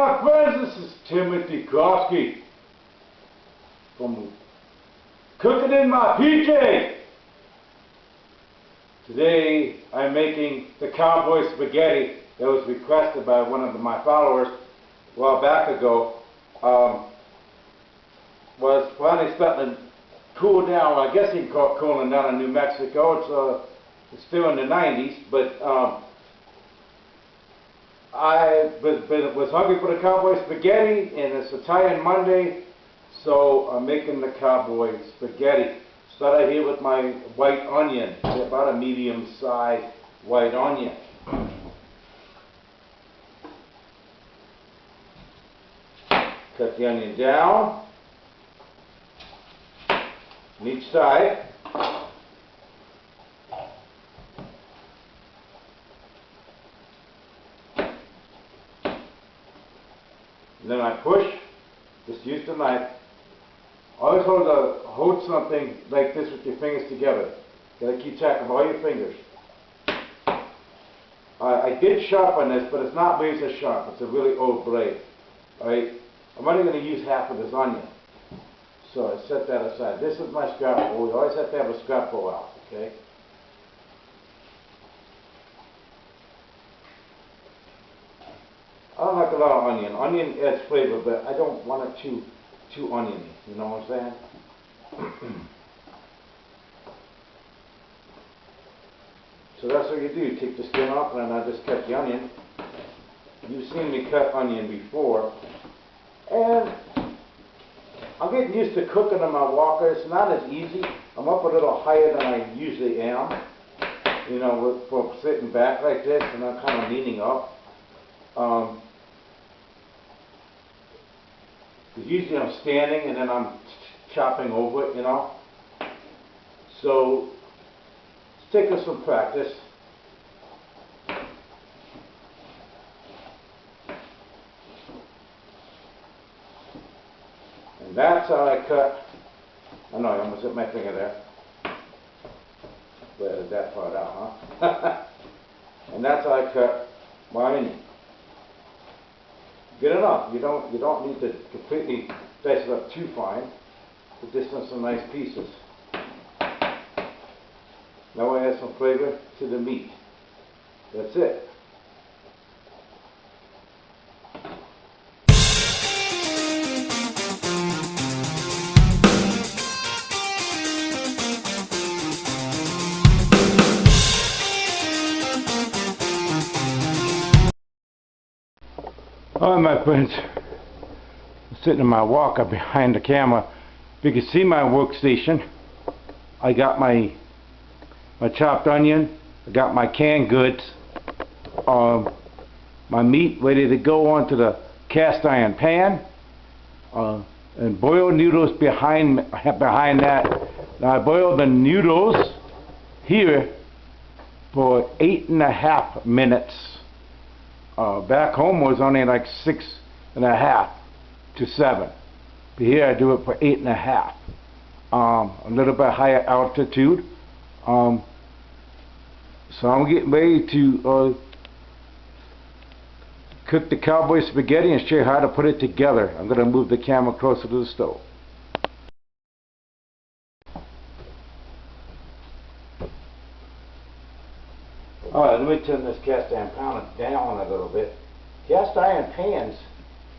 my friends, this is Timothy Kofsky from Cooking in My PJ. Today I'm making the Cowboy Spaghetti that was requested by one of my followers a while back ago. Was finally starting to cool down. Well, I guess you can call it cooling down in New Mexico. It's still in the 90s, but I was hungry for the Cowboy Spaghetti, and it's Italian Monday, so I'm making the Cowboy Spaghetti. Started here with my white onion, about a medium-sized white onion. Cut the onion down on each side. And then I push, just use the knife. Always hold something like this with your fingers together. You gotta keep track of all your fingers. I did sharpen this, but it's not razor sharp. It's a really old blade. Alright? I'm only going to use half of this onion. So I set that aside. This is my scrap bowl. You always have to have a scrap bowl out. Okay? I don't like a lot of onion. Onion adds flavor, but I don't want it too oniony. You know what I'm saying? So that's what you do. You take the skin off, and I just cut the onion. You've seen me cut onion before. And I'm getting used to cooking on my walker. It's not as easy. I'm up a little higher than I usually am. You know, for sitting back like this, and I'm kind of leaning up. Because usually I'm standing and then I'm chopping over it, you know. So it's taking some practice. And that's how I cut. I know, I almost hit my finger there. But edit that part out, huh? And that's how I cut my onion. Good enough. You don't need to completely dice it up too fine, but just on some nice pieces. Now I add some flavor to the meat. That's it. Alright, my friends, I'm sitting in my walker behind the camera. If you can see my workstation, I got my chopped onion, I got my canned goods, my meat ready to go onto the cast iron pan, and boiled noodles behind that. Now I boiled the noodles here for 8.5 minutes. Back home was only like 6.5 to 7. But here I do it for 8.5. A little bit higher altitude. So I'm getting ready to cook the Cowboy Spaghetti and show you how to put it together. I'm going to move the camera closer to the stove. Alright, let me turn this cast iron pan down a little bit. Cast iron pans,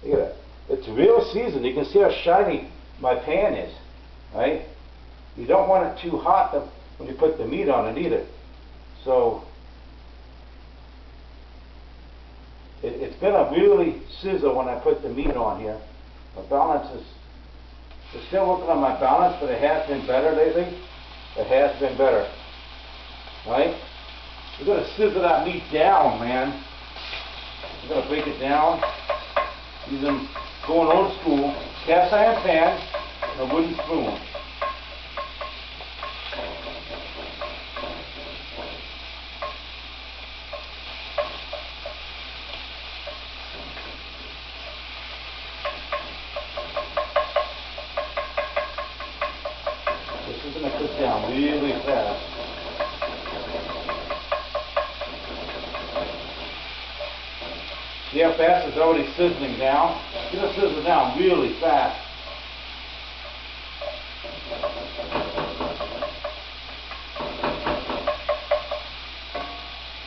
look at that. It's real seasoned. You can see how shiny my pan is. Right? You don't want it too hot when you put the meat on it either. So it's gonna really sizzle when I put the meat on here. My balance is, we're still working on my balance, but it has been better lately. It has been better. Right? We're going to sizzle that meat down, man. We're going to break it down using, going old school, cast iron pan and a wooden spoon. This is going to cook down really fast. See how fast it's already sizzling down? It's going to sizzle down really fast.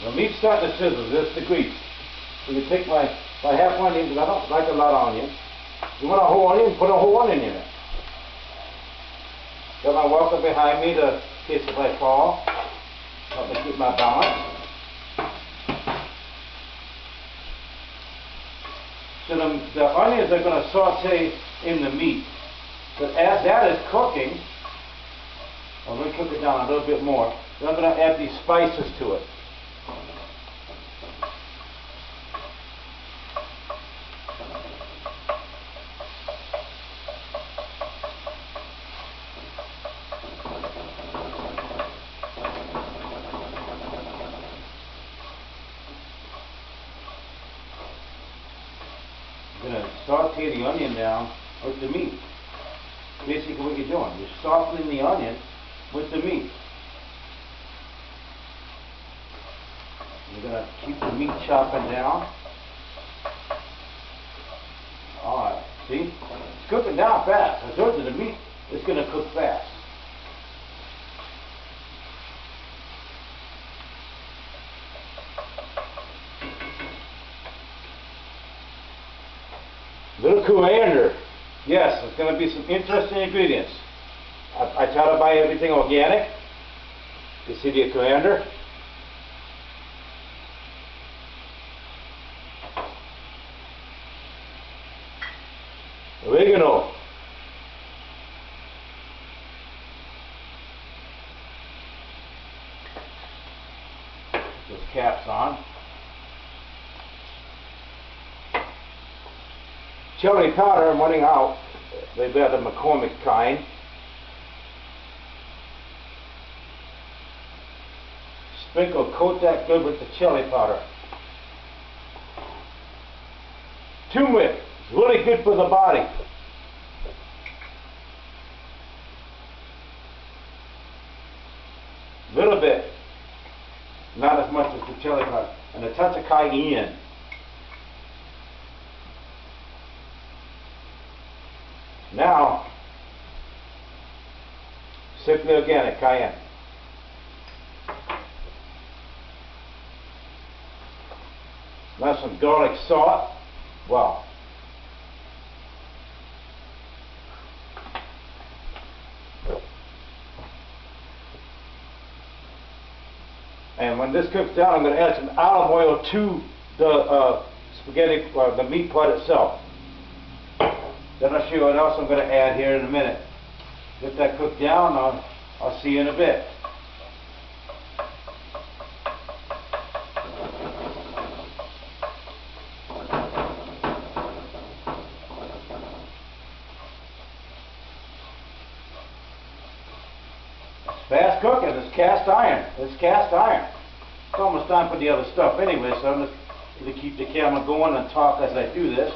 The meat's starting to sizzle. This is the grease. So you take my half onion, because I don't like a lot of onion. You want a whole onion? Put a whole onion in it. Got my walker behind me in case if I fall. Help me keep my balance. So the onions are going to saute in the meat. But as that is cooking, I'm going to cook it down a little bit more. Then I'm going to add these spices to it. You're going to saute the onion down with the meat. Basically what you're doing, you're softening the onion with the meat. You're going to keep the meat chopping down. Alright, see? It's cooking down fast. I told you the meat is going to cook fast. Little coriander. Yes, there's going to be some interesting ingredients. I try to buy everything organic. You see the coriander? Oregano. This cap's on. Chili powder, I'm running out. They've got the McCormick kind. Sprinkle, coat that good with the chili powder. Turmeric, it's really good for the body. Little bit, not as much as the chili powder. And a touch of cayenne. Now, simply organic cayenne. Now some garlic salt. Wow. And when this cooks down, I'm going to add some olive oil to the spaghetti, the meat part itself. Then I'll show you what else I'm going to add here in a minute. Get that cooked down, I'll see you in a bit. It's fast cooking, it's cast iron. It's cast iron. It's almost time for the other stuff anyway, so I'm just going to keep the camera going and talk as I do this.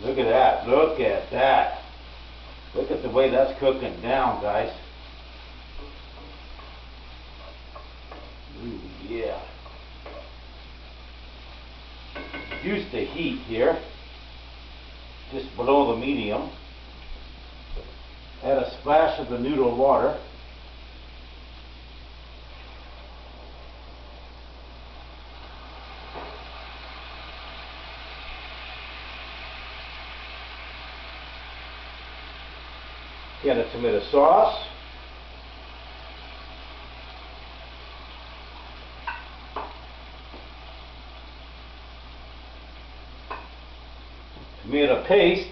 Look at that, look at that. Look at the way that's cooking down, guys. Ooh, yeah. Reduce the heat here, just below the medium. Add a splash of the noodle water. Again, a tomato sauce. Tomato paste.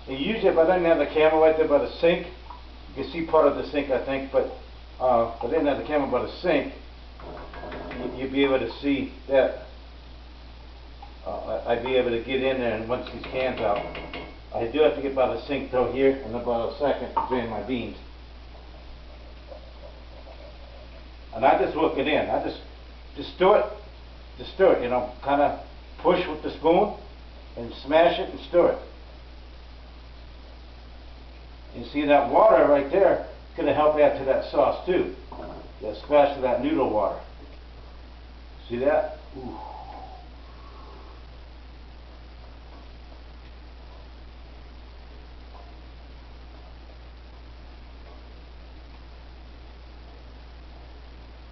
And usually if I didn't have the camera right there by the sink, you can see part of the sink I think, but if I didn't have the camera by the sink, you'd be able to see that. I'd be able to get in there and once these cans out. I do have to get by the sink though here in about a second to drain my beans. And I just work it in. I just stir it, you know, kind of push with the spoon and smash it and stir it. You see that water right there, it's going to help add to that sauce too. That splash of that noodle water. See that? Ooh.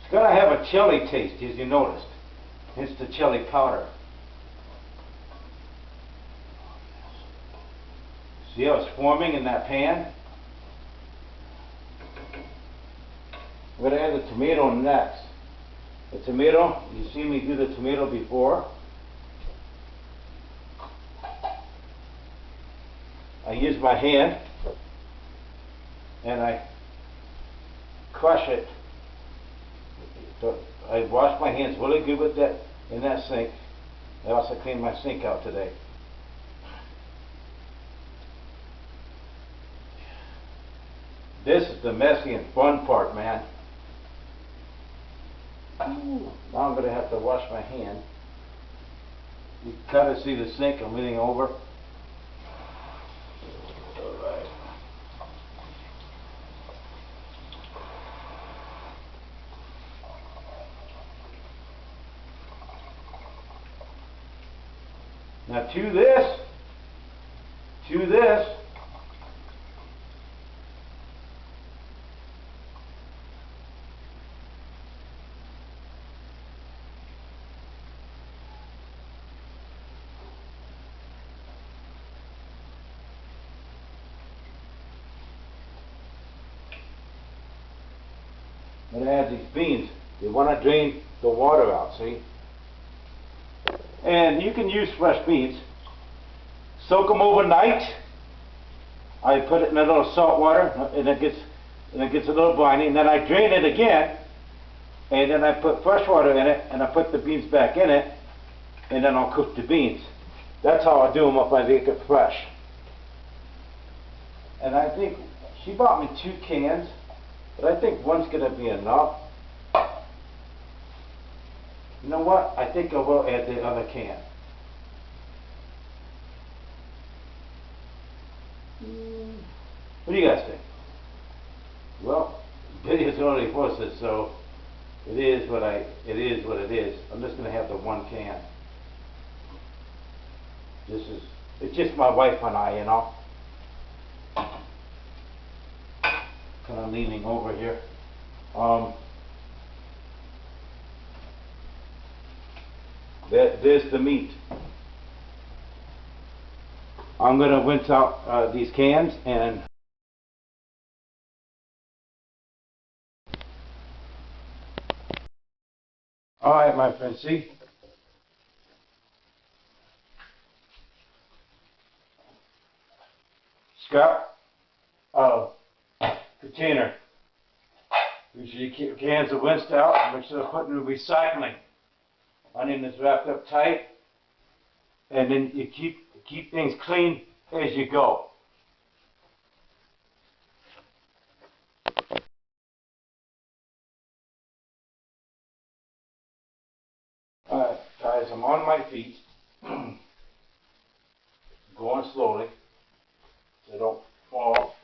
It's going to have a chili taste, as you noticed. Hence the chili powder. See how it's forming in that pan? I'm going to add the tomato next. The tomato, you see me do the tomato before. I use my hand and I crush it. I wash my hands really good with that in that sink. I also cleaned my sink out today. This is the messy and fun part, man. Now I'm going to have to wash my hand. You kind of see the sink I'm leaning over. Alright. Now to this, I'm going to add these beans. You want to drain the water out, see? And you can use fresh beans. Soak them overnight. I put it in a little salt water, and it gets a little briny. And then I drain it again, and then I put fresh water in it, and I put the beans back in it, and then I'll cook the beans. That's how I do them if I make it fresh. And I think she bought me 2 cans, but I think one's going to be enough. You know what? I think I will add the other can. What do you guys think? Well, the video's already posted, so it is what it is. I'm just going to have the 1 can. It's just my wife and I, you know. Kind of leaning over here. There's the meat. I'm going to rinse out these cans and alright, my friends, see? Scrap container. Make sure your cans are rinsed out and make sure they're put in recycling. Onion is wrapped up tight, and then you keep things clean as you go. Alright guys, I'm on my feet, going slowly so I don't fall.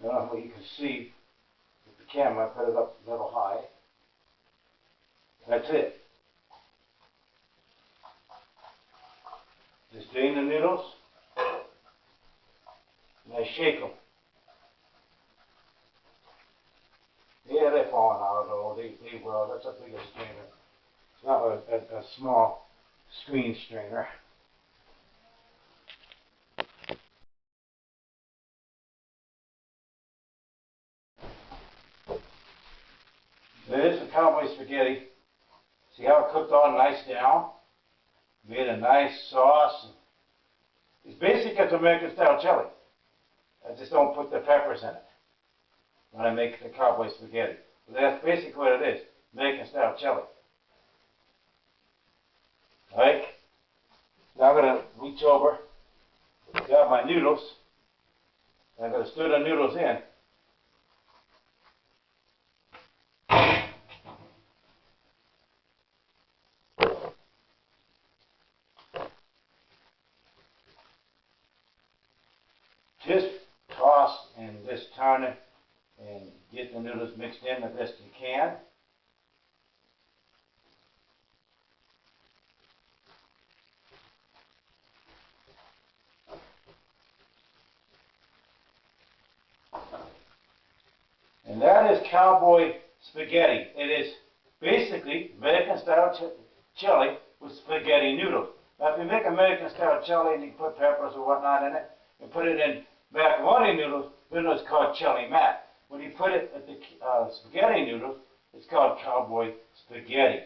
I don't know what you can see with the camera. I put it up a little high. That's it. Just drain the noodles and I shake them. Yeah, they're falling out though. They will. That's a bigger strainer. It's not a small screen strainer. There's the Cowboy Spaghetti. See how it cooked all nice down? Made a nice sauce. It's basically it's American style chili. I just don't put the peppers in it when I make the Cowboy Spaghetti. But that's basically what it is. American style chili. Alright? Now I'm going to reach over, grab my noodles, and I'm going to stir the noodles in. just toss and just turn it and get the noodles mixed in the best you can. And that is Cowboy Spaghetti. It is basically American-style chili with spaghetti noodles. Now, if you make American-style chili and you put peppers or whatnot in it, and put it in macaroni noodles, then it's called chili mac. When you put it at the spaghetti noodles, it's called Cowboy Spaghetti.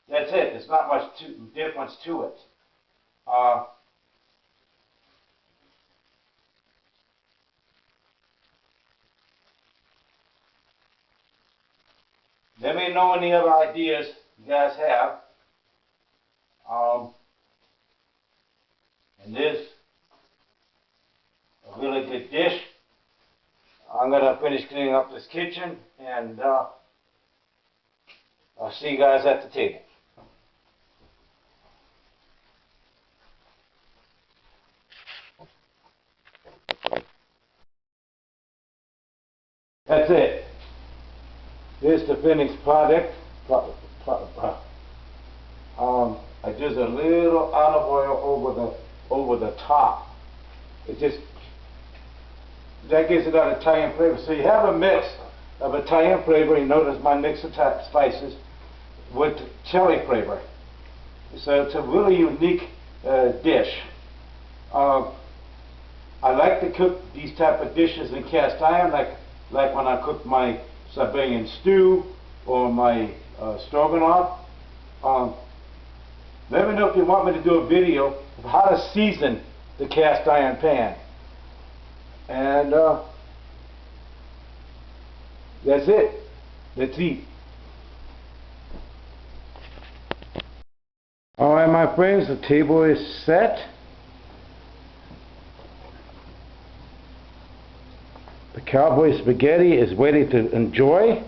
That's it. There's not much difference to it. Let me know any other ideas you guys have. And this a really good dish. I'm going to finish cleaning up this kitchen, and I'll see you guys at the table. That's it. Here's the finished product. I just a little olive oil over the top. It just that gives it that Italian flavor. So you have a mix of Italian flavor. You notice my mix of spices with chili flavor. So it's a really unique dish. I like to cook these type of dishes in cast iron, like when I cook my Siberian stew or my stroganoff. Let me know if you want me to do a video of how to season the cast iron pan. And that's it. Let's eat. Alright, my friends, the table is set. The Cowboy Spaghetti is ready to enjoy.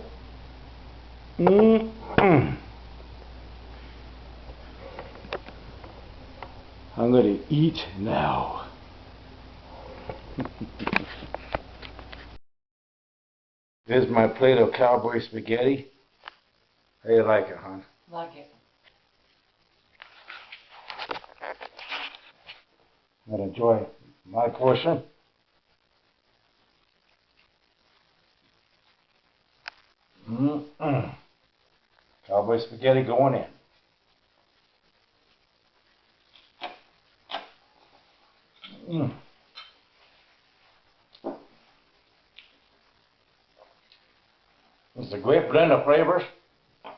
I'm going to eat now. Here's my plate of Cowboy Spaghetti. How you like it, hon? Like it. I'm going to enjoy my portion. Cowboy Spaghetti going in. It's a great blend of flavors. I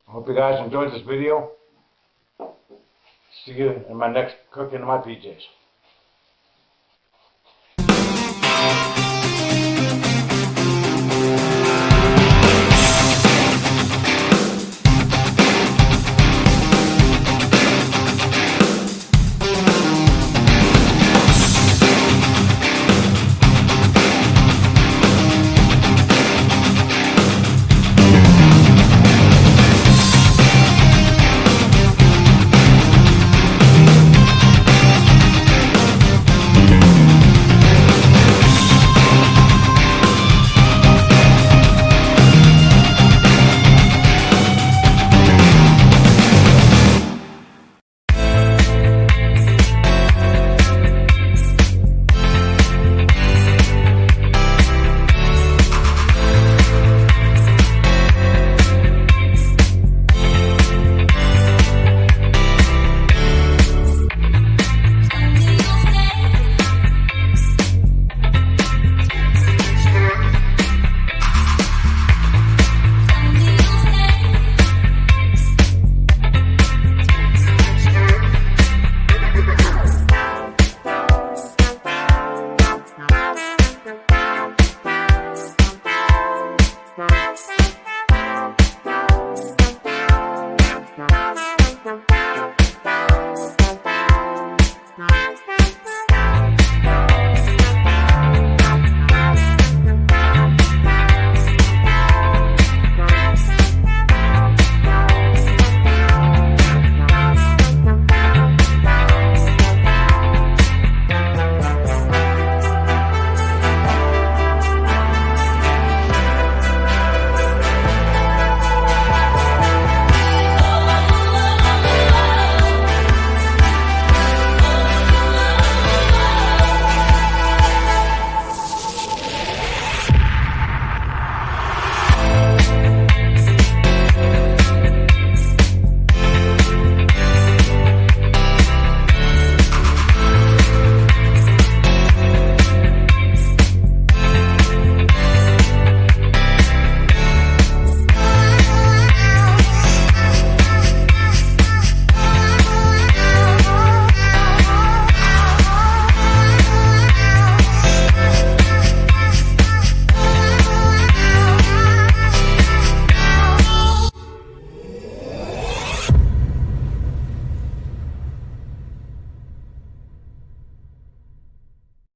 hope you guys enjoyed this video. See you in my next cooking in my PJs.